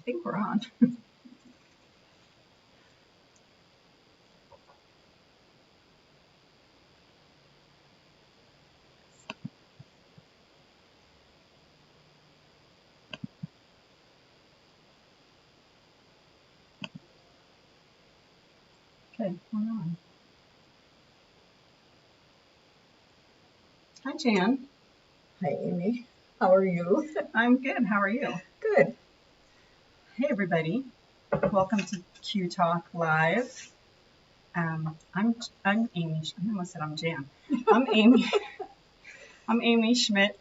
think we're on. Okay, we're on. Hi, Jan. Hi, Amy. How are you? I'm good. How are you? Good. Hey, everybody. Welcome to Q Talk Live. I'm Amy. I almost said I'm Jan. I'm Amy. I'm Amy Schmidt,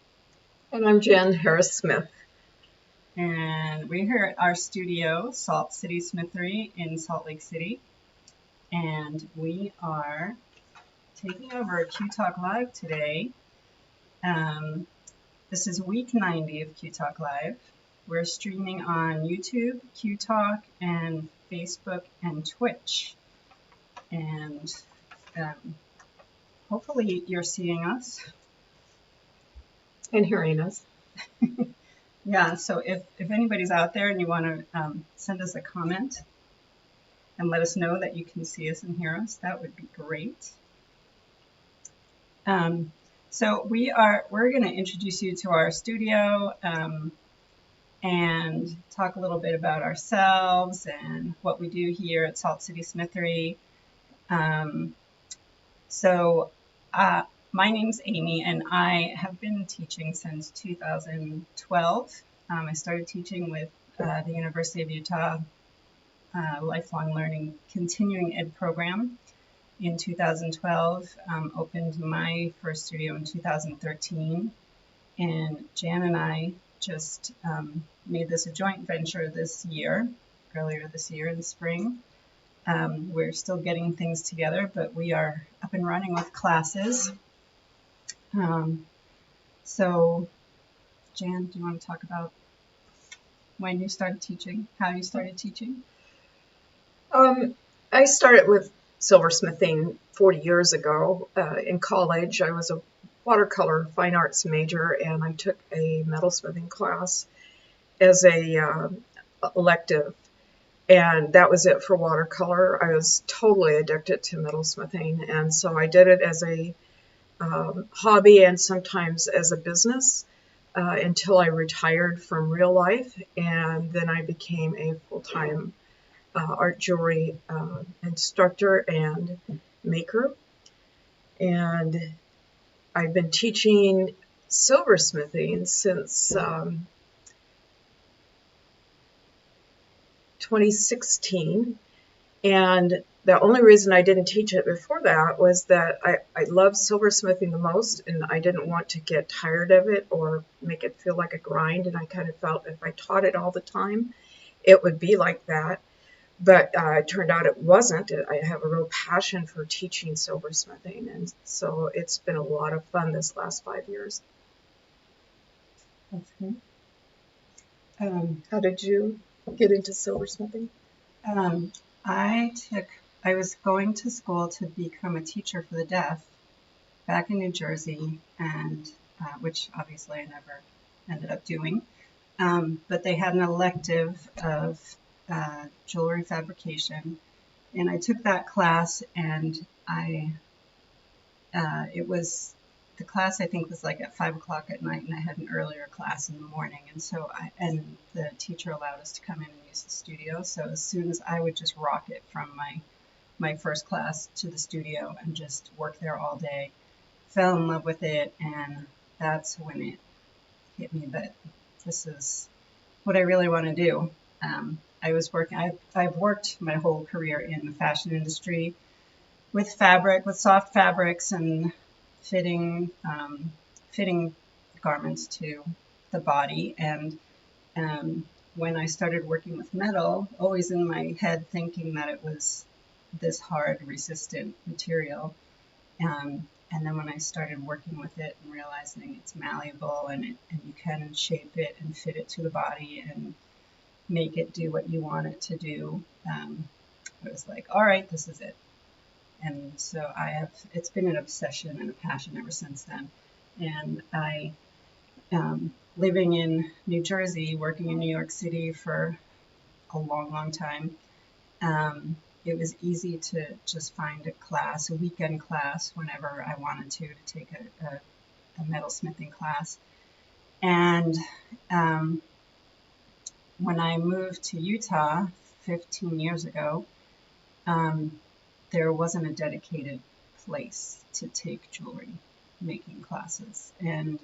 And I'm Jan Harris-Smith. and we're here at our studio, Salt City Smithery in Salt Lake City, and we are taking over Q Talk Live today. This is week 90 of Q Talk Live. We're streaming on YouTube, Q Talk, and Facebook and Twitch. And hopefully you're seeing us. And hearing us. Yeah, so if anybody's out there and you want to send us a comment and let us know that you can see us and hear us, that would be great. So we're going to introduce you to our studio and talk a little bit about ourselves and what we do here at Salt City Smithery. My name's Amy, and I have been teaching since 2012. I started teaching with the University of Utah Lifelong Learning Continuing Ed program in 2012, opened my first studio in 2013, and Jan and I just made this a joint venture earlier this year in the spring. We're still getting things together, but we are up and running with classes. So, Jan, do you want to talk about when you started teaching, how you started teaching? I started with silversmithing 40 years ago. In college, I was a watercolor fine arts major, and I took a metalsmithing class as a elective. And that was it for watercolor. I was totally addicted to metalsmithing, and so I did it as a hobby and sometimes as a business until I retired from real life, and then I became a full-time art jewelry instructor and maker. And I've been teaching silversmithing since 2016, and the only reason I didn't teach it before that was that I love silversmithing the most, and I didn't want to get tired of it or make it feel like a grind, and I kind of felt if I taught it all the time, it would be like that. But it turned out it wasn't. I have a real passion for teaching silversmithing, and so it's been a lot of fun this last 5 years. That's good. How did you get into silversmithing? I was going to school to become a teacher for the deaf back in New Jersey, and which obviously I never ended up doing. But they had an elective of jewelry fabrication, and I took that class, and the class I think was like at 5 o'clock at night, and I had an earlier class in the morning, and so and the teacher allowed us to come in and use the studio. So as soon as I would just rock it from my first class to the studio and just work there all day, fell in love with it, and that's when it hit me that this is what I really want to do. I've worked my whole career in the fashion industry with soft fabrics and fitting garments to the body. And when I started working with metal, always in my head thinking that it was this hard, resistant material. And then when I started working with it and realizing it's malleable and you can shape it and fit it to the body and make it do what you want it to do, I was like, all right, this is it. And so it's been an obsession and a passion ever since then. And living in New Jersey, working in New York City for a long, long time. It was easy to just find a class, a weekend class, whenever I wanted to take a metalsmithing class. And when I moved to Utah 15 years ago, there wasn't a dedicated place to take jewelry making classes. And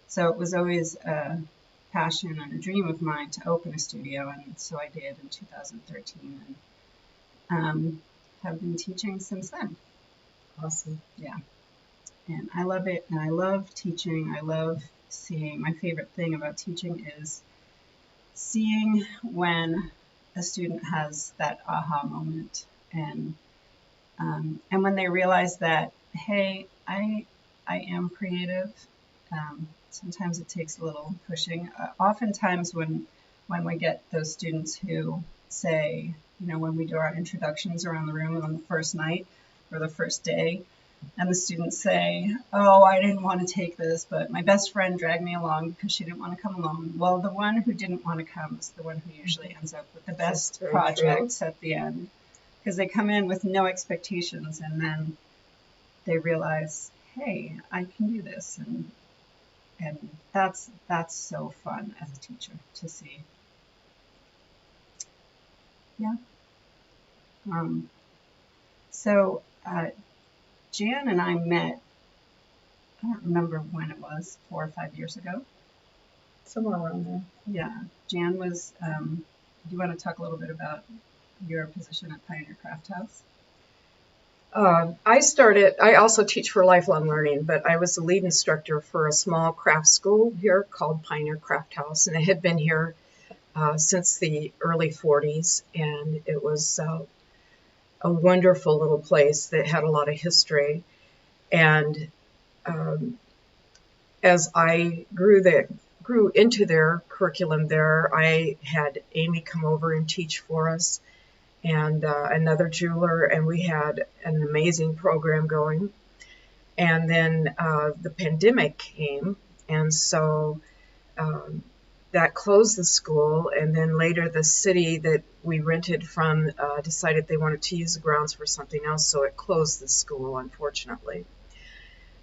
so it was always a passion and a dream of mine to open a studio, and so I did in 2013, and have been teaching since then. Awesome. Yeah. And I love it, and I love teaching. I love seeing, my favorite thing about teaching is seeing when a student has that aha moment, and when they realize that, hey, I am creative. Sometimes it takes a little pushing. Oftentimes when we get those students who say, when we do our introductions around the room on the first night or the first day, and the students say, oh, I didn't want to take this, but my best friend dragged me along because she didn't want to come alone. Well, the one who didn't want to come is the one who usually ends up with the best projects at the end, because they come in with no expectations, and then they realize, hey, I can do this, and that's so fun as a teacher to see. Yeah. So Jan and I met, I don't remember when it was, 4 or 5 years ago. Somewhere around there. Yeah. Jan was, do you want to talk a little bit about your position at Pioneer Craft House? I also teach for lifelong learning, but I was the lead instructor for a small craft school here called Pioneer Craft House, and it had been here since the early 40s, and it was a wonderful little place that had a lot of history. And as I grew into their curriculum there, I had Amy come over and teach for us, and another jeweler, and we had an amazing program going. And then the pandemic came, and so that closed the school, and then later the city that we rented from decided they wanted to use the grounds for something else, so it closed the school, unfortunately.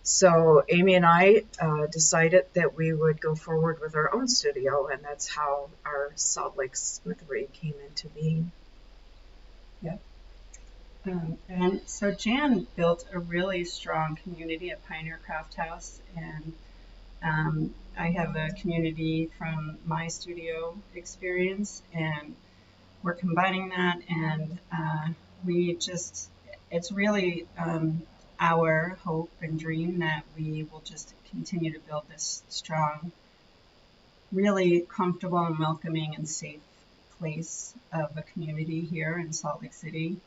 So Amy and I decided that we would go forward with our own studio, and that's how our Salt Lake Smithery came into being. Yeah. And so Jan built a really strong community at Pioneer Craft House, and I have a community from my studio experience, and we're combining that, and it's really our hope and dream that we will just continue to build this strong, really comfortable and welcoming and safe place of a community here in Salt Lake City.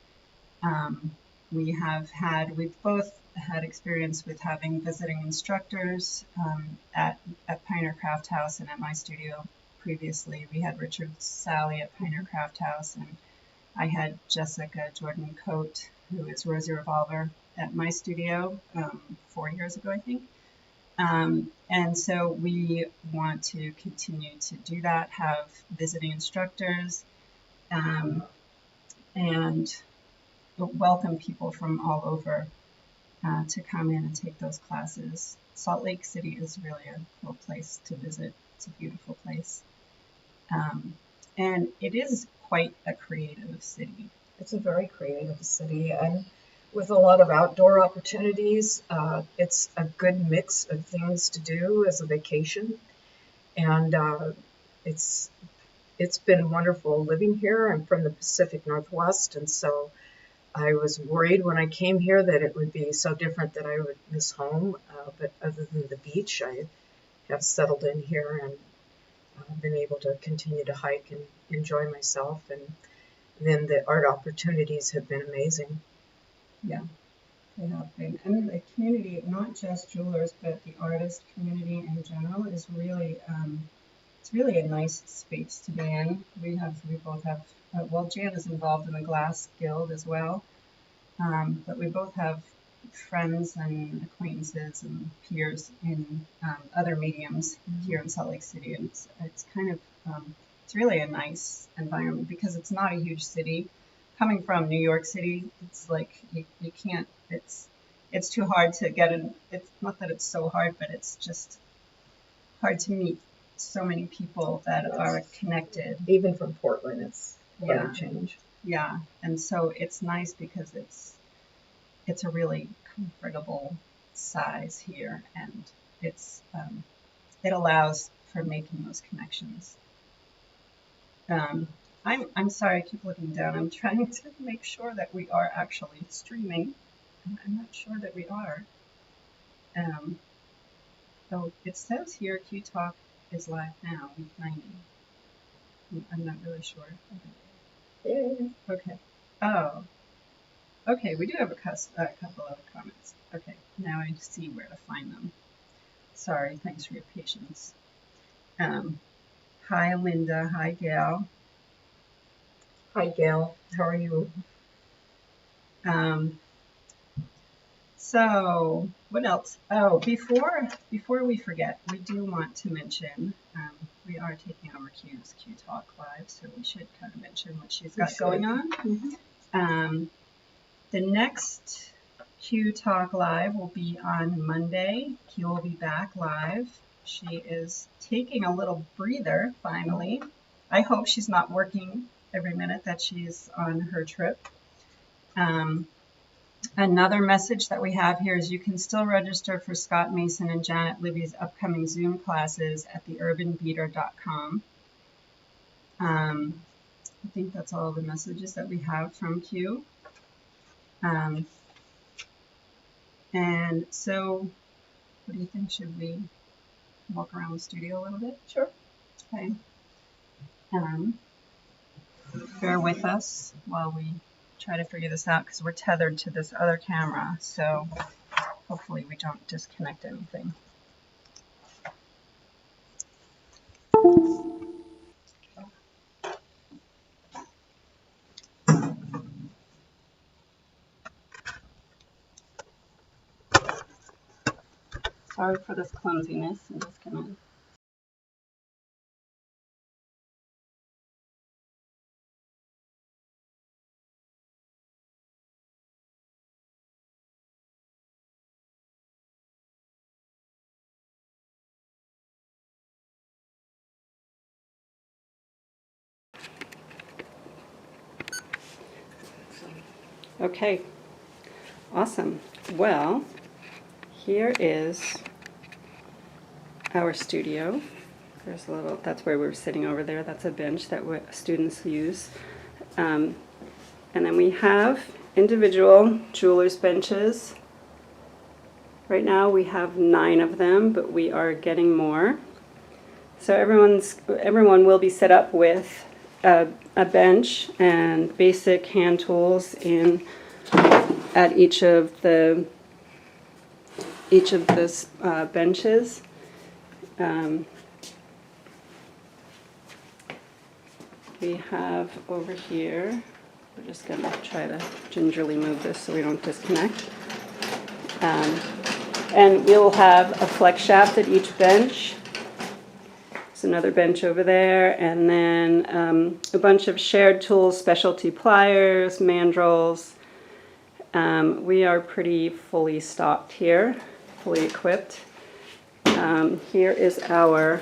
We've both had experience with having visiting instructors at Pioneer Craft House and at my studio previously. We had Richard Sally at Pioneer Craft House, and I had Jessica Jordan Coate, who is Rosie Revolver, at my studio 4 years ago, I think. And so we want to continue to do that, have visiting instructors, and welcome people from all over to come in and take those classes. Salt Lake City is really a cool place to visit. It's a beautiful place. And it is quite a creative city. It's a very creative city, and with a lot of outdoor opportunities. It's a good mix of things to do as a vacation, and it's been wonderful living here. I'm from the Pacific Northwest, and so I was worried when I came here that it would be so different, that I would miss home, but other than the beach, I have settled in here and been able to continue to hike and enjoy myself, and then the art opportunities have been amazing. Yeah, they have been. And the community, not just jewelers, but the artist community in general, is really, it's really a nice space to be in. We both have, well, Jan is involved in the Glass Guild as well, but we both have friends and acquaintances and peers in other mediums here in Salt Lake City, and it's kind of it's really a nice environment because it's not a huge city. Coming from New York City, it's like you can't. It's too hard to get in. It's not that it's so hard, but it's just hard to meet so many people that are connected. Even from Portland, it's quite a change. Yeah, and so it's nice because it's a really comfortable size here, and it allows for making those connections. I'm sorry, I keep looking down. I'm trying to make sure that we are actually streaming, and I'm not sure that we are. So it says here Q Talk is live now, week 90. I'm not really sure. Yeah. Okay. Oh. Okay, we do have a couple of comments. Okay, now I see where to find them. Sorry, thanks for your patience. Hi, Linda. Hi, Gail. Hi, Gail. How are you? So, what else? Oh, before we forget, we do want to mention we are taking over Q's Q Talk Live, so we should kind of mention what she's got going on. Mm-hmm. The next Q Talk Live will be on Monday. Q will be back live. She is taking a little breather, finally. I hope she's not working every minute that she's on her trip. Another message that we have here is you can still register for Scott Mason and Janet Libby's upcoming Zoom classes at theurbanbeater.com. I think that's all the messages that we have from Q. And so, what do you think? Should we walk around the studio a little bit? Sure. Okay. Bear with us while we try to figure this out because we're tethered to this other camera. So hopefully we don't disconnect anything. Sorry for this clumsiness. I'm just gonna. Okay, awesome. Well, here is our studio. There's a little, that's where we're sitting over there. That's a bench that students use. And then we have individual jeweler's benches. Right now we have 9 of them, but we are getting more. So everyone will be set up with a bench and basic hand tools at each of the benches. We have over here, we're just going to try to gingerly move this so we don't disconnect. And we'll have a flex shaft at each bench. There's another bench over there, and then a bunch of shared tools, specialty pliers, mandrels. We are pretty fully stocked here, fully equipped. Here is our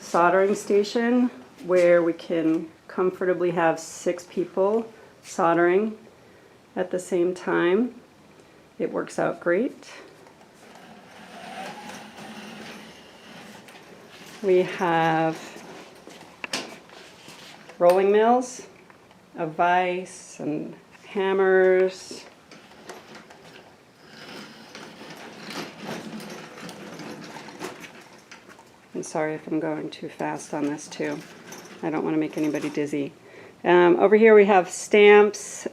soldering station where we can comfortably have 6 people soldering at the same time. It works out great. We have rolling mills, a vise, and hammers. I'm sorry if I'm going too fast on this too. I don't want to make anybody dizzy. Over here we have stamps,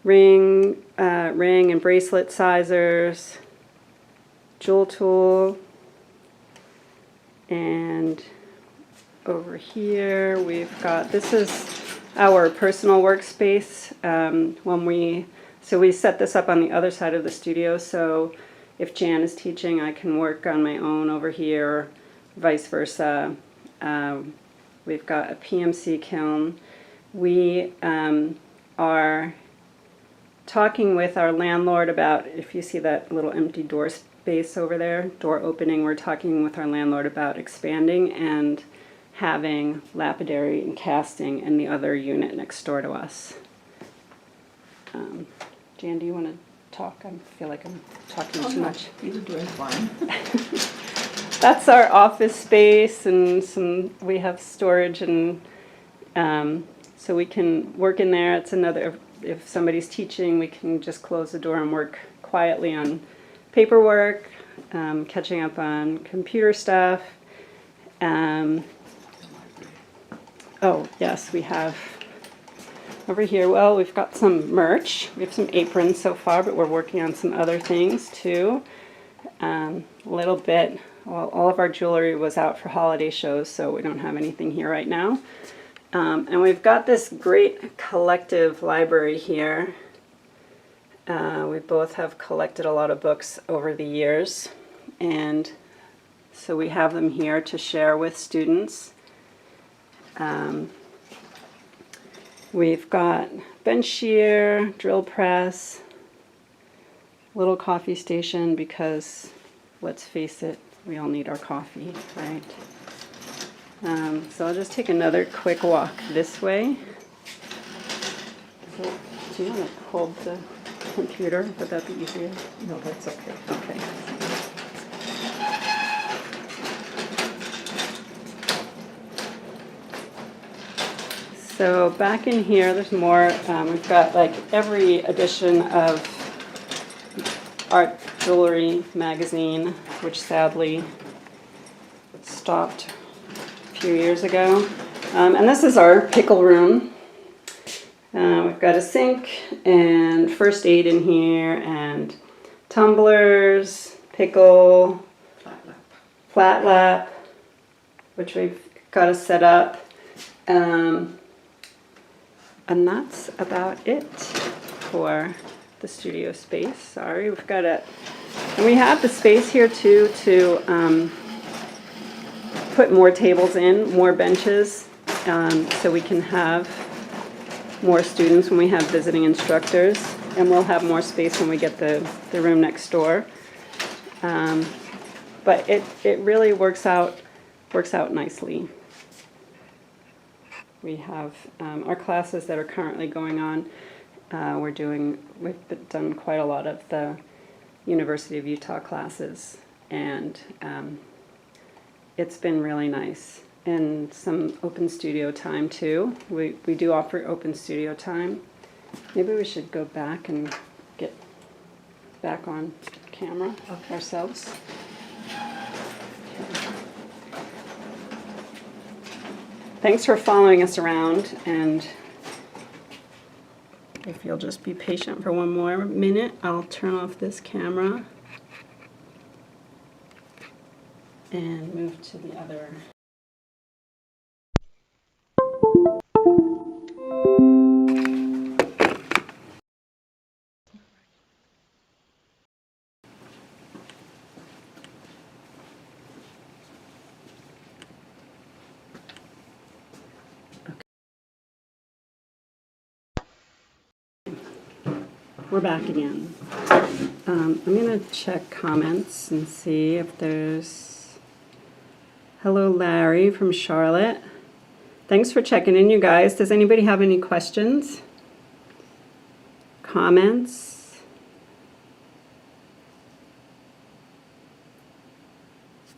ring and bracelet sizers, jewel tool, and over here we've got, this is our personal workspace. So we set this up on the other side of the studio, so if Jan is teaching, I can work on my own over here, vice versa. We've got a PMC kiln. We are talking with our landlord about, if you see that little empty door space over there, door opening, we're talking with our landlord about expanding and having lapidary and casting in the other unit next door to us. Jan, do you want to talk? I feel like I'm talking too much. You're doing fine. That's our office space, and we have storage, and so we can work in there. It's another, if somebody's teaching, we can just close the door and work quietly on paperwork, catching up on computer stuff. Oh, yes, we have over here, well, we've got some merch. We have some aprons so far, but we're working on some other things too. A little bit, well, all of our jewelry was out for holiday shows, so we don't have anything here right now. And we've got this great collective library here. We both have collected a lot of books over the years, and so we have them here to share with students. We've got bench shear, drill press, little coffee station, because let's face it, we all need our coffee, right? So I'll just take another quick walk this way. So, do you want to hold the computer? Would that be easier? No, that's okay. Okay. So back in here, there's more. We've got like every edition of Art Jewelry magazine, which sadly stopped a few years ago. And this is our pickle room. We've got a sink and first aid in here, and tumblers, pickle, flat lap, which we've got to set up. And that's about it for the studio space. Sorry, we've got it. And we have the space here too to put more tables in, more benches, so we can have more students when we have visiting instructors. And we'll have more space when we get the room next door. But it really works out nicely. We have our classes that are currently going on. We've done quite a lot of the University of Utah classes, and it's been really nice. And some open studio time too. We do offer open studio time. Maybe we should go back and get back on camera ourselves. Thanks for following us around, and if you'll just be patient for one more minute, I'll turn off this camera and move to the other. We're back again. I'm going to check comments and see if there's... Hello, Larry from Charlotte. Thanks for checking in, you guys. Does anybody have any questions? Comments?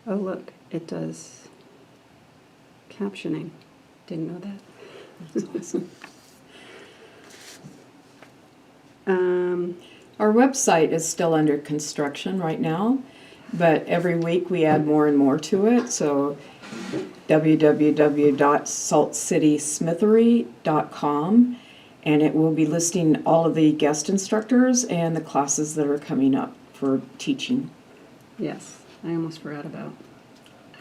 Oh, look, it does captioning. Didn't know that. That's awesome. Our website is still under construction right now, but every week we add more and more to it. So www.saltcitysmithery.com, and it will be listing all of the guest instructors and the classes that are coming up for teaching. Yes, I almost forgot about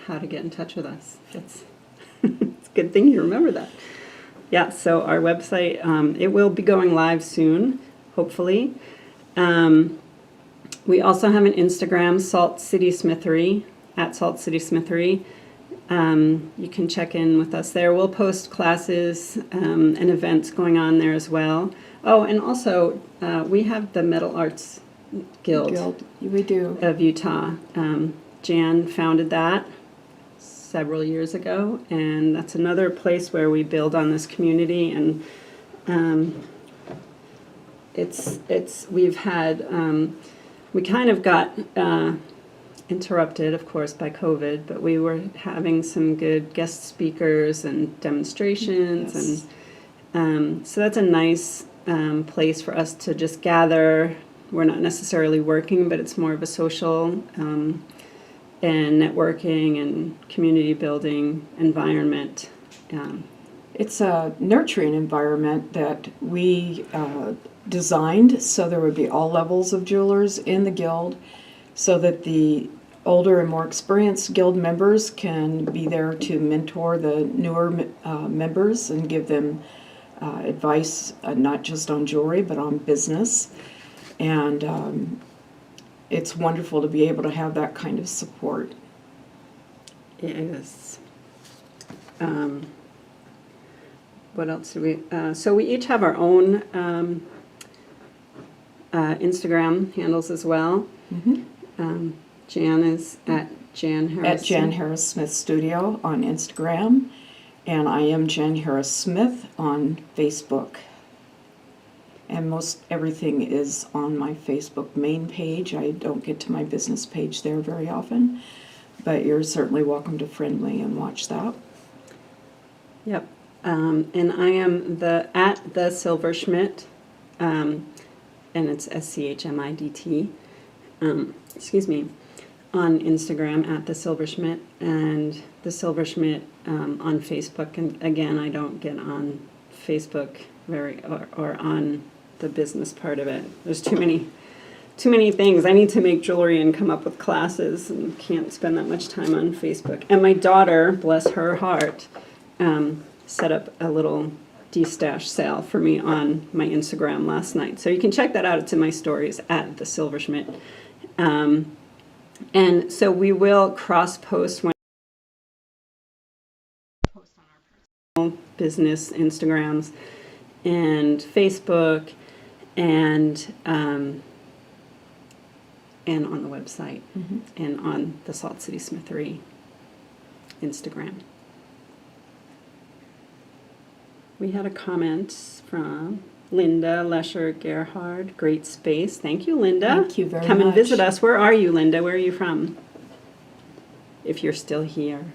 how to get in touch with us. It's a good thing you remember that. Yeah, so our website, it will be going live soon, hopefully. We also have an Instagram, Salt City Smithery, at Salt City Smithery. You can check in with us there. We'll post classes and events going on there as well. Oh, and also we have the Metal Arts Guild We do. of Utah. Jan founded that several years ago, and that's another place where we build on this community. And we've had we kind of got interrupted, of course, by COVID, but we were having some good guest speakers and demonstrations, Yes. and so that's a nice place for us to just gather. We're not necessarily working, but it's more of a social and networking and community building environment. It's a nurturing environment that we designed so there would be all levels of jewelers in the guild, so that the older and more experienced guild members can be there to mentor the newer members and give them advice, not just on jewelry, but on business. And it's wonderful to be able to have that kind of support. It is. What else do we? So we each have our own Instagram handles as well. Mm-hmm. Jan is at Jan Harris. At Jan Harris Smith Studio on Instagram, and I am Jan Harris Smith on Facebook. And most everything is on my Facebook main page. I don't get to my business page there very often, but you're certainly welcome to friend me and watch that. Yep. And I am at the Silversmith, and it's SCHMIDT. Excuse me. On Instagram at the Silversmith, and the Silversmith on Facebook. And again, I don't get on Facebook or on the business part of it. There's too many things. I need to make jewelry and come up with classes, and can't spend that much time on Facebook. And my daughter, bless her heart, set up a little de-stash sale for me on my Instagram last night. So you can check that out. It's in my stories at the Silversmith. And so we will cross-post when post on our personal business Instagrams and Facebook and on the website, Mm-hmm. and on the Salt City Smithery Instagram. We had a comment from Linda Lesher Gerhard. Great space. Thank you, Linda. Thank you very Come much. and visit us. Where are you, Linda? Where are you from? If you're still here.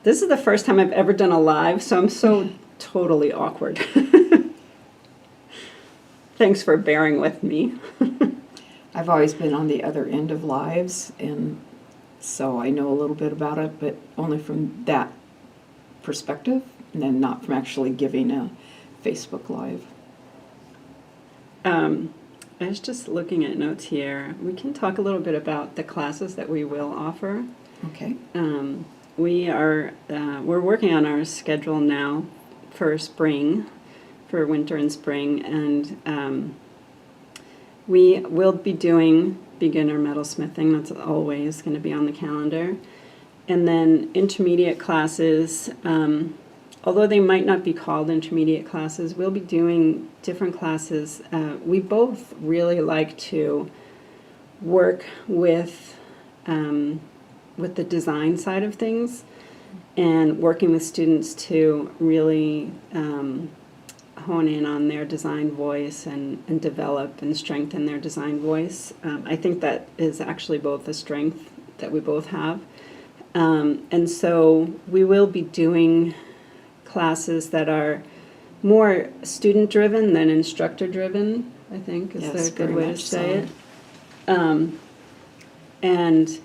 This is the first time I've ever done a live, so I'm so totally awkward. Thanks for bearing with me. I've always been on the other end of lives, and so I know a little bit about it, but only from that perspective, and then not from actually giving a Facebook Live. I was just looking at notes here. We can talk a little bit about the classes that we will offer. Okay. We're working on our schedule now for spring, for winter and spring, and we will be doing beginner metalsmithing. That's always going to be on the calendar. And then intermediate classes, although they might not be called intermediate classes, we'll be doing different classes. We both really like to work with the design side of things, and working with students to really hone in on their design voice and develop and strengthen their design voice. I think that is actually both a strength that we both have. And so we will be doing classes that are more student-driven than instructor-driven, I think is a good way to say it. And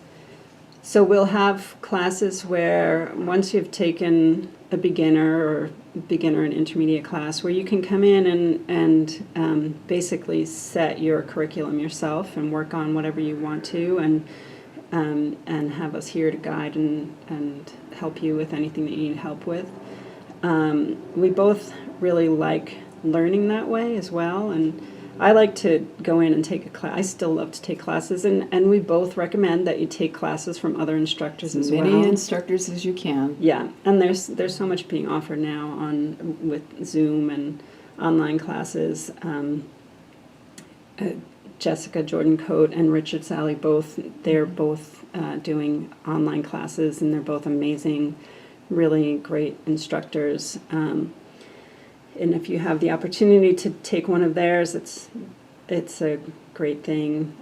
so we'll have classes where once you've taken a beginner and intermediate class, where you can come in and basically set your curriculum yourself and work on whatever you want to, and have us here to guide and help you with anything that you need help with. We both really like learning that way as well, and I like to go in and take a class. I still love to take classes, and we both recommend that you take classes from other instructors as well. As many instructors as you can. Yeah, and there's so much being offered now with Zoom and online classes. Jessica Jordan Coate and Richard Sally they're both doing online classes, and they're both amazing, really great instructors. And if you have the opportunity to take one of theirs, it's a great thing.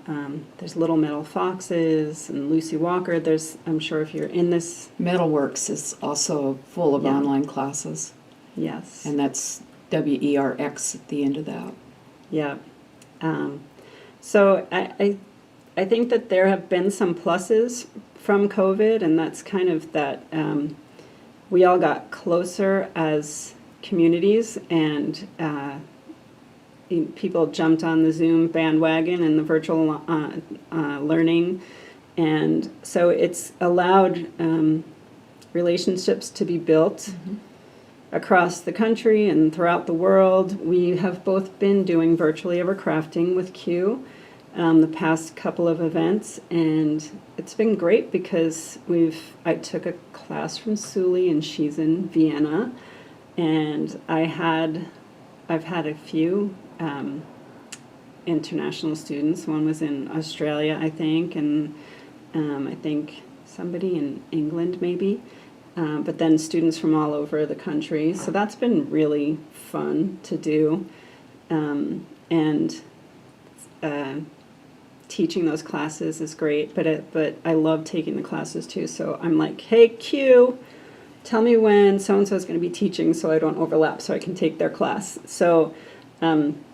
There's Little Metal Foxes and Lucy Walker. I'm sure if you're in this... Metalworks is also full of online classes. Yes. And that's WERX at the end of that. Yeah. So I think that there have been some pluses from COVID, and that's kind of that we all got closer as communities, and people jumped on the Zoom bandwagon and the virtual learning, and so it's allowed relationships to be built across the country and throughout the world. We have both been doing Virtually Ever Crafting with Q the past couple of events, and it's been great because I took a class from Suli, and she's in Vienna, and I've had a few international students. One was in Australia, I think, and I think somebody in England maybe, but then students from all over the country. So that's been really fun to do, and teaching those classes is great, but I love taking the classes too. So I'm like, hey, Q, tell me when so-and-so is going to be teaching so I don't overlap, so I can take their class. So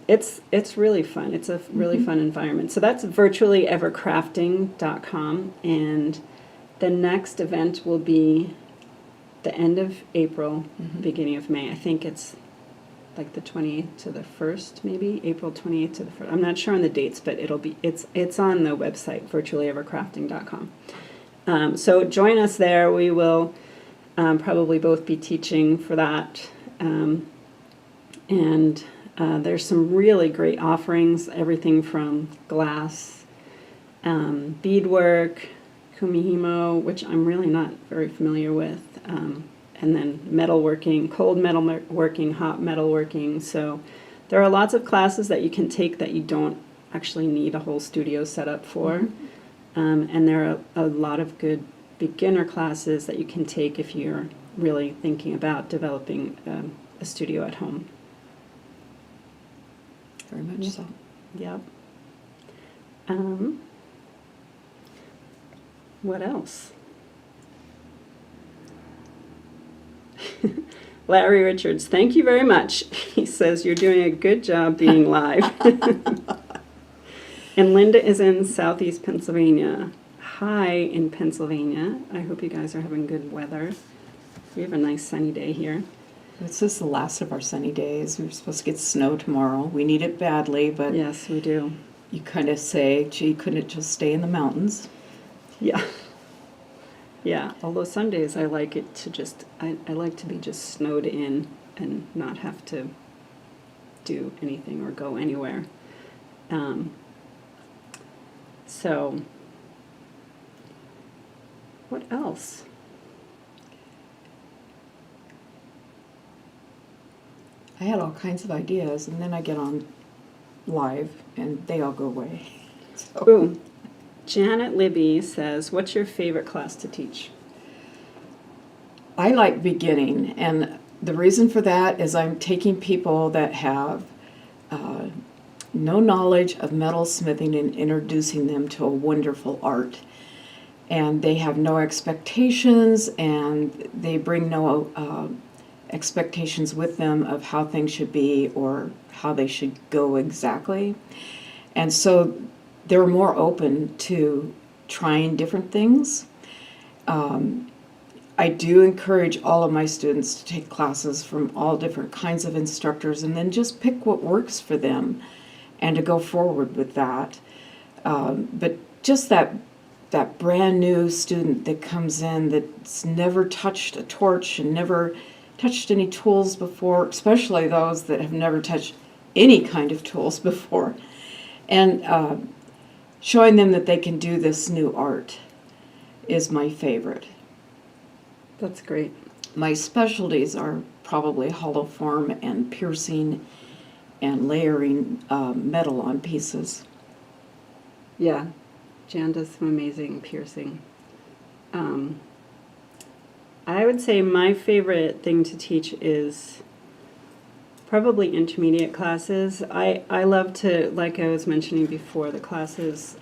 it's really fun. It's a really fun environment. So that's virtuallyevercrafting.com, and the next event will be the end of April, beginning of May. I think it's like the 28th to the 1st, maybe April 28th to the 1st. I'm not sure on the dates, but it's on the website, virtuallyevercrafting.com. So join us there. We will probably both be teaching for that. And there's some really great offerings, everything from glass, beadwork, kumihimo, which I'm really not very familiar with, and then metalworking, cold metalworking, hot metalworking. So there are lots of classes that you can take that you don't actually need a whole studio set up for. And there are a lot of good beginner classes that you can take if you're really thinking about developing a studio at home. Very much so. Yep. What else? Larry Richards, thank you very much. He says you're doing a good job being live. And Linda is in Southeast Pennsylvania. Hi in Pennsylvania. I hope you guys are having good weather. We have a nice sunny day here. This is the last of our sunny days. We're supposed to get snow tomorrow. We need it badly, but yes, we do. You kind of say, gee, couldn't it just stay in the mountains? Yeah. Yeah, although some days I like it to I like to be just snowed in and not have to do anything or go anywhere. So, what else? I had all kinds of ideas, and then I get on live, and they all go away. So. Boom. Janet Libby says, what's your favorite class to teach? I like beginning, and the reason for that is I'm taking people that have no knowledge of metal smithing and introducing them to a wonderful art. And they have no expectations, and they bring no expectations with them of how things should be or how they should go exactly. And so they're more open to trying different things. I do encourage all of my students to take classes from all different kinds of instructors and then just pick what works for them and to go forward with that. But just that brand new student that comes in that's never touched a torch and never touched any tools before, especially those that have never touched any kind of tools before, and showing them that they can do this new art is my favorite. That's great. My specialties are probably hollow form and piercing and layering metal on pieces. Yeah, Jan does some amazing piercing. I would say my favorite thing to teach is probably intermediate classes. I love to, like I was mentioning before, the classes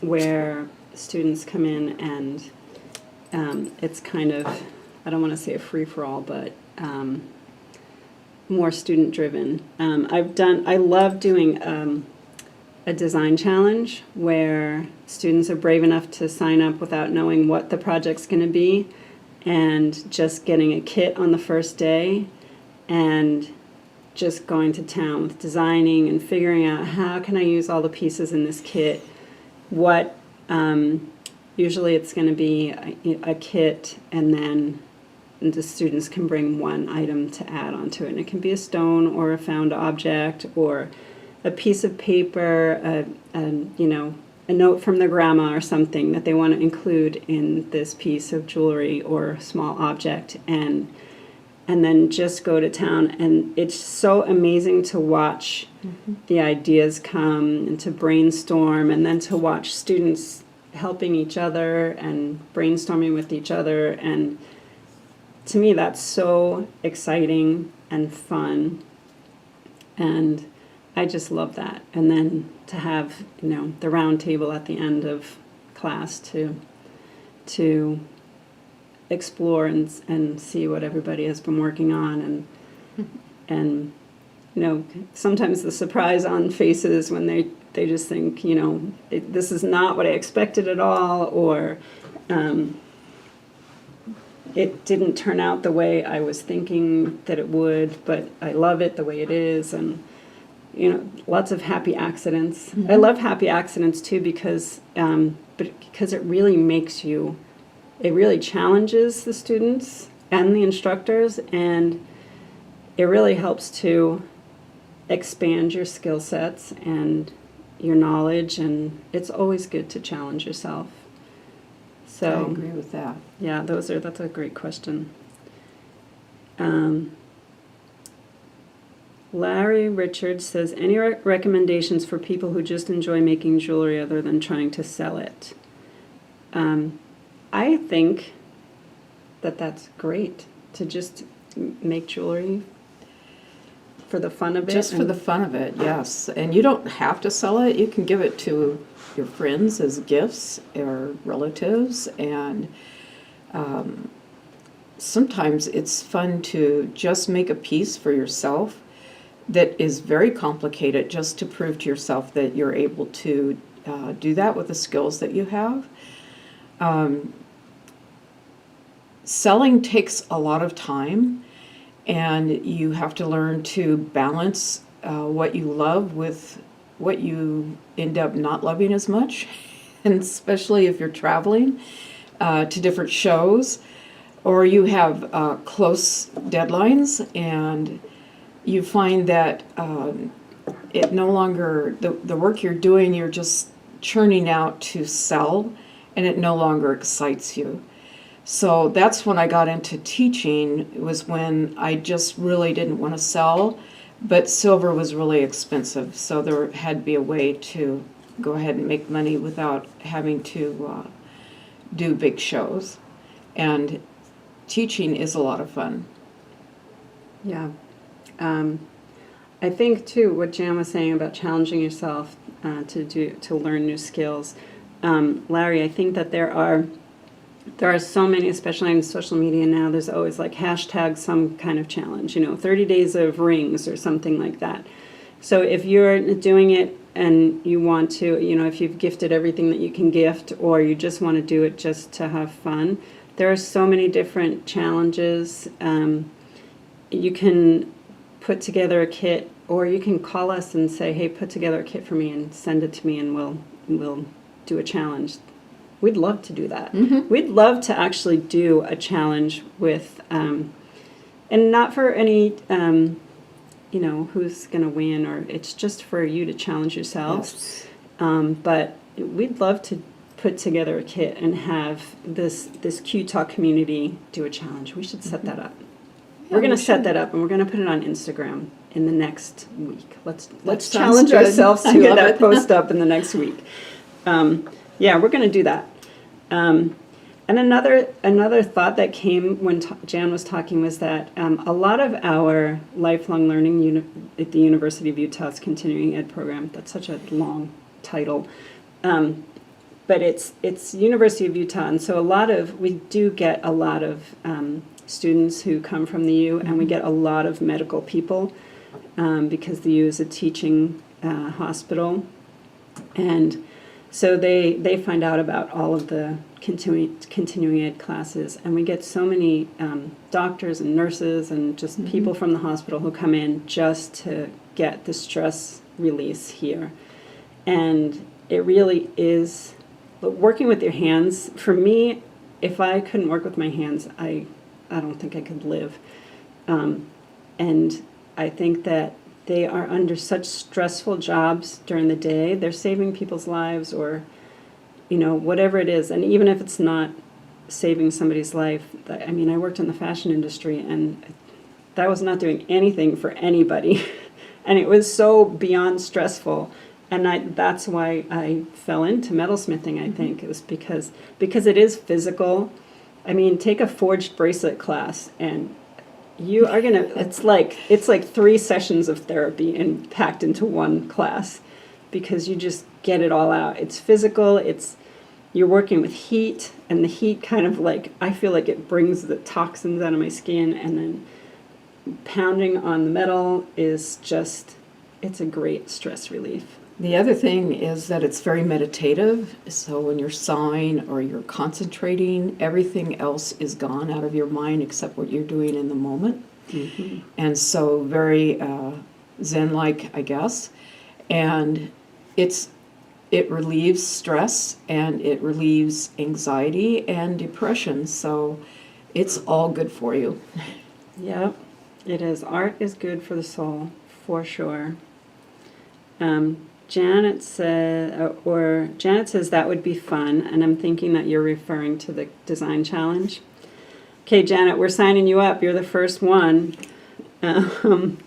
where students come in and it's kind of, I don't want to say a free-for-all, but more student-driven. I love doing a design challenge where students are brave enough to sign up without knowing what the project's going to be, and just getting a kit on the first day and just going to town with designing and figuring out how can I use all the pieces in this kit. What usually it's going to be a kit, and then the students can bring one item to add onto it. And it can be a stone or a found object or a piece of paper, a note from their grandma or something that they want to include in this piece of jewelry or small object, and then just go to town. And it's so amazing to watch the ideas come and to brainstorm, and then to watch students helping each other and brainstorming with each other. And to me, that's so exciting and fun. And I just love that. And then to have, the round table at the end of class to explore and see what everybody has been working on, and sometimes the surprise on faces when they just think, this is not what I expected at all, or it didn't turn out the way I was thinking that it would, but I love it the way it is. And lots of happy accidents. Mm-hmm. I love happy accidents too because it really it really challenges the students and the instructors, and it really helps to expand your skill sets and your knowledge, and it's always good to challenge yourself. So I agree with that. Yeah, that's a great question. Larry Richards says, any recommendations for people who just enjoy making jewelry other than trying to sell it? I think that's great to just make jewelry for the fun of it. Just for the fun of it, yes. And you don't have to sell it. You can give it to your friends as gifts or relatives. And sometimes it's fun to just make a piece for yourself that is very complicated, just to prove to yourself that you're able to do that with the skills that you have. Selling takes a lot of time, and you have to learn to balance what you love with what you end up not loving as much, and especially if you're traveling to different shows, or you have close deadlines, and you find that it no longer, the work you're doing, you're just churning out to sell, and it no longer excites you. So that's when I got into teaching. It was when I just really didn't want to sell, but silver was really expensive, so there had to be a way to go ahead and make money without having to do big shows. And teaching is a lot of fun. Yeah. I think too what Jan was saying about challenging yourself to learn new skills. Larry, I think that there are so many, especially on social media now, there's always like hashtag some kind of challenge, 30 days of rings or something like that. So if you're doing it and you want to, if you've gifted everything that you can gift, or you just want to do it just to have fun, there are so many different challenges. You can put together a kit, or you can call us and say, hey, put together a kit for me and send it to me, and we'll do a challenge. We'd love to do that. Mm-hmm. We'd love to actually do a challenge with, and not for any, you know, who's going to win, or it's just for you to challenge yourselves. Yes. But we'd love to put together a kit and have this Q Talk community do a challenge. We should set that up. We're going to set that up, and we're going to put it on Instagram in the next week. Let's sounds challenge good. ourselves I to love have a it. post up in the next week. Yeah, we're going to do that. And another thought that came when Jan was talking was that a lot of our lifelong learning at the University of Utah's continuing ed program, that's such a long title, but it's University of Utah, and so we do get a lot of students who come from the U, and we get a lot of medical people because the U is a teaching hospital, and so they find out about all of the continuing ed classes, and we get so many doctors and nurses and just people from the hospital who come in just to get the stress release here. And it really is, but working with your hands, for me, if I couldn't work with my hands, I don't think I could live. And I think that they are under such stressful jobs during the day. They're saving people's lives, or, you know, whatever it is. And even if it's not saving somebody's life, I mean, I worked in the fashion industry, and that was not doing anything for anybody. And it was so beyond stressful. And that's why I fell into metalsmithing, I think. It was because it is physical. I mean, take a forged bracelet class, and you are gonna. It's like 3 sessions of therapy and packed into one class, because you just get it all out. It's physical. You're working with heat, and the heat kind of like, I feel like it brings the toxins out of my skin, and then pounding on the metal is just, it's a great stress relief. The other thing is that it's very meditative, so when you're sawing or you're concentrating, everything else is gone out of your mind except what you're doing in the moment. Mm-hmm. And so very Zen-like, I guess. And it relieves stress, and it relieves anxiety and depression, so it's all good for you. Yep, it is. Art is good for the soul, for sure. Janet says that would be fun, and I'm thinking that you're referring to the design challenge. Okay, Janet, we're signing you up. You're the first one. And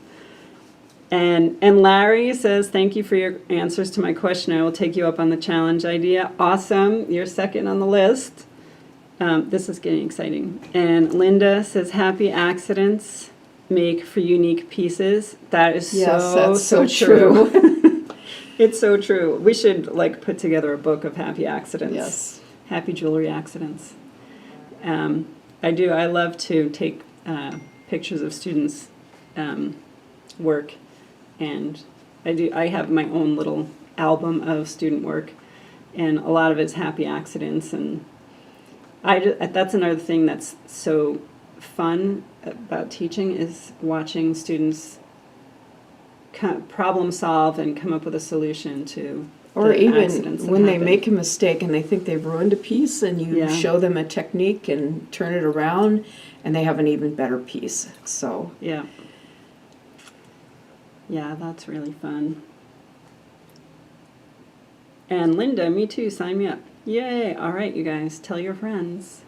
Larry says, thank you for your answers to my question. I will take you up on the challenge idea. Awesome. You're second on the list. This is getting exciting. And Linda says, happy accidents make for unique pieces. That is so true. It's so true. We should put together a book of happy accidents. Yes. Happy jewelry accidents. I do. I love to take pictures of students' work, and I have my own little album of student work, and a lot of it's happy accidents. And that's another thing that's so fun about teaching, is watching students problem solve and come up with a solution to or the even accidents that when they happen. make a mistake and they think they've ruined a piece, and you show them a technique and turn it around, and they have an even better piece. So yeah, that's really fun. And Linda, me too, sign me up. Yay. All right, you guys, tell your friends.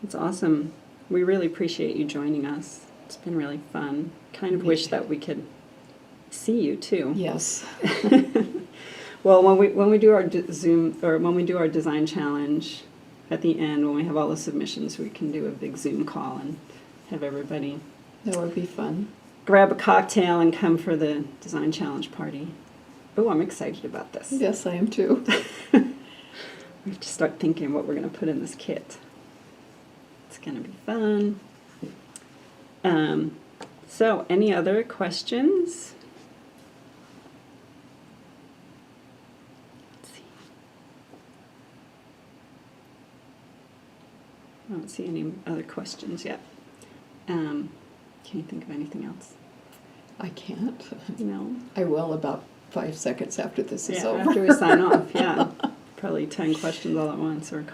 It's awesome. We really appreciate you joining us. It's been really fun. Kind of wish that we could see you too. yes. Well, when we do our Zoom, or when we do our design challenge at the end, when we have all the submissions, we can do a big Zoom call and have everybody That would be fun. grab a cocktail and come for the design challenge party. Oh, I'm excited about this. Yes, I am too. We have to start thinking what we're going to put in this kit. It's going to be fun. So, any other questions? Let's see. I don't see any other questions yet. Can you think of anything else? I can't. No? I will about 5 seconds after this is Yeah, over. after we sign off, yeah. Probably 10 questions all at once, or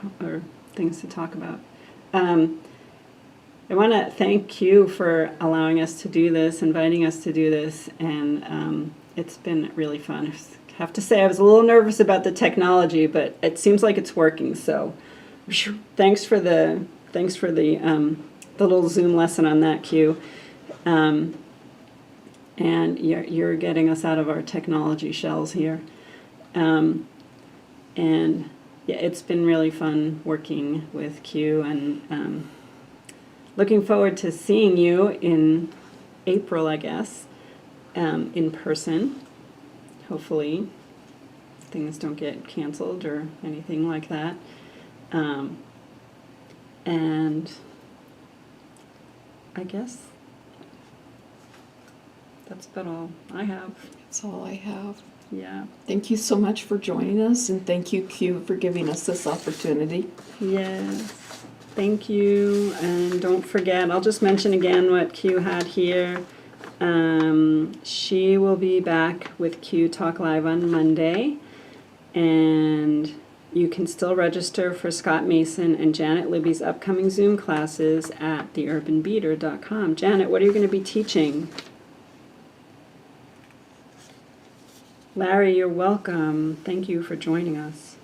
things to talk about. I want to thank Q for allowing us to do this, inviting us to do this, and it's been really fun. I have to say I was a little nervous about the technology, but it seems like it's working. So, thanks for the little Zoom lesson on that, Q. And you're getting us out of our technology shells here. And yeah, it's been really fun working with Q, and looking forward to seeing you in April, I guess, in person. Hopefully things don't get canceled or anything like that. And I guess that's about all I have. That's all I have. Yeah. Thank you so much for joining us, and thank you, Q, for giving us this opportunity. Yes. Thank you. And don't forget, I'll just mention again what Q had here. She will be back with Q Talk Live on Monday. And you can still register for Scott Mason and Janet Libby's upcoming Zoom classes at theurbanbeater.com. Janet, what are you going to be teaching? Larry, you're welcome. Thank you for joining us.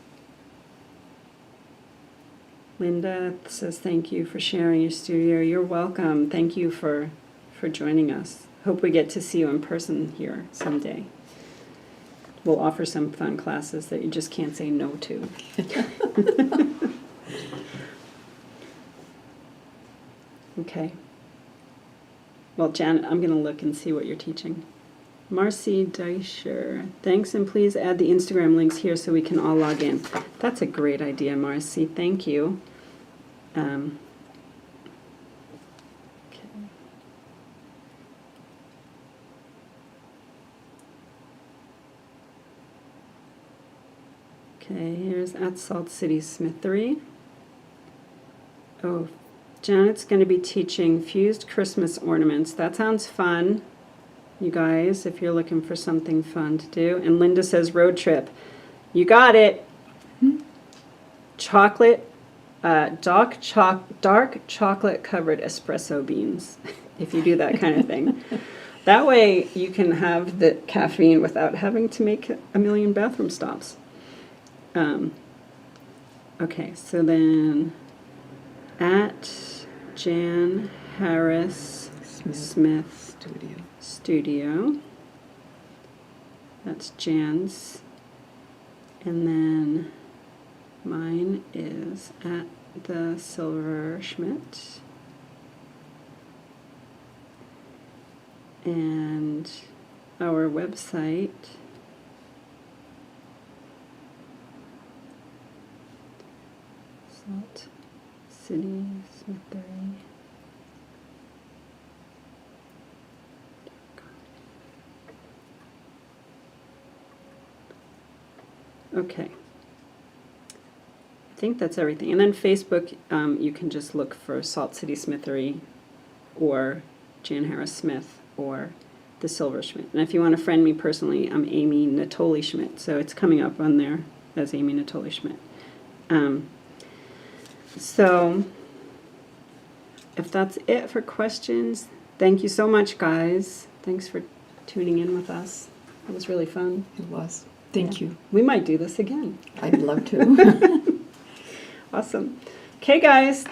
Linda says thank you for sharing your studio. You're welcome. Thank you for joining us. Hope we get to see you in person here someday. We'll offer some fun classes that you just can't say no to. Okay. Well, Janet, I'm going to look and see what you're teaching. Marcy Deischer, thanks, and please add the Instagram links here so we can all log in. That's a great idea, Marcy. Thank you. Okay. Okay, here's at Salt City Smithery. Oh, Janet's going to be teaching fused Christmas ornaments. That sounds fun, you guys, if you're looking for something fun to do. And Linda says road trip. You got it. Chocolate, dark chocolate covered espresso beans, if you do that kind of thing. That way you can have the caffeine without having to make a million bathroom stops. Okay, so then at Jan Harris Smith Studio. That's Jan's. And then mine is at the Silversmith. And our website Salt City Smithery. Okay. I think that's everything. And then Facebook, you can just look for Salt City Smithery or Jan Harris Smith or the Silversmith. And if you want to friend me personally, I'm Amy Natoli Schmidt. So it's coming up on there as Amy Natoli Schmidt. So if that's it for questions, thank you so much, guys. Thanks for tuning in with us. It was really fun. It was. Thank you. We might do this again. I'd love to. Awesome. Okay, guys.